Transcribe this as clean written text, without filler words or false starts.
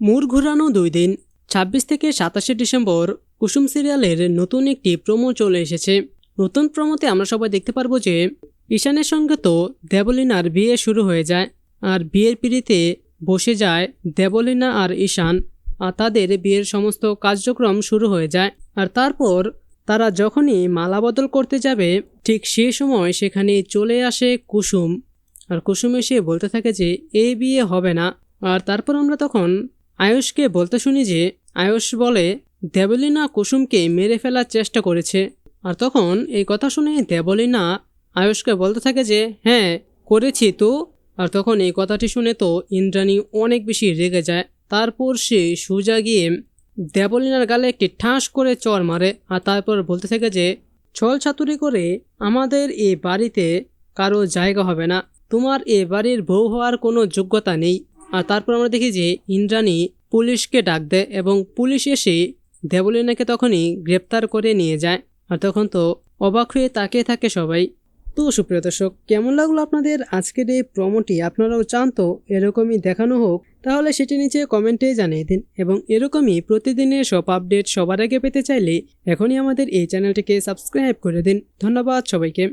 মোড় ঘোরানো 2 দিন 26 থেকে 27 ডিসেম্বর কুসুম সিরিয়ালের নতুন একটি প্রোমো চলে এসেছে। নতুন প্রোমোতে আমরা সবাই দেখতে পারবো যে ঈশানের সঙ্গে তো দেবলীনার বিয়ে শুরু হয়ে যায়, আর বিয়ের পিঁড়িতে বসে যায় দেবলীনা আর ঈশান, আর তাদের বিয়ের সমস্ত কার্যক্রম শুরু হয়ে যায়। আর তারপর তারা যখনই মালা বদল করতে যাবে ঠিক সেই সময় সেখানে চলে আসে কুসুম, আর কুসুম এসে বলতে থাকে যে এই বিয়ে হবে না। আর তারপর আমরা তখন আয়ুষকে বলতে শুনি যে আয়ুষ বলে দেবলীনা কুসুমকে মেরে ফেলার চেষ্টা করেছে। আর তখন এই কথা শুনে দেবলীনা আয়ুষকে বলতে থাকে যে হ্যাঁ করেছি তো। আর তখন এই কথাটি শুনে তো ইন্দ্রাণী অনেক বেশি রেগে যায়। তারপর সে সোজা গিয়ে দেবলীনার গালে একটি ঠাস করে চড় মারে, আর তারপর বলতে থাকে যে ছল ছাতুরি করে আমাদের এই বাড়িতে কারো জায়গা হবে না, তোমার এ বাড়ির বউ হওয়ার কোনো যোগ্যতা নেই। আর তারপর আমরা দেখি যে ইন্দ্রাণী পুলিশকে ডাক দেয় এবং পুলিশ এসে দেবলীনাকে তখনই গ্রেপ্তার করে নিয়ে যায়। আর তখন তো অবাক হয়ে তাকিয়ে থাকে সবাই। তো সুপ্রিয় দর্শক, কেমন লাগলো আপনাদের আজকের এই প্রোমোটি? আপনারাও চান তো এরকমই দেখানো হোক? তাহলে সেটি নিচে কমেন্টে জানিয়ে দিন, এবং এরকমই প্রতিদিনের সব আপডেট সবার আগে পেতে চাইলে এখনই আমাদের এই চ্যানেলটিকে সাবস্ক্রাইব করে দিন। ধন্যবাদ সবাইকে।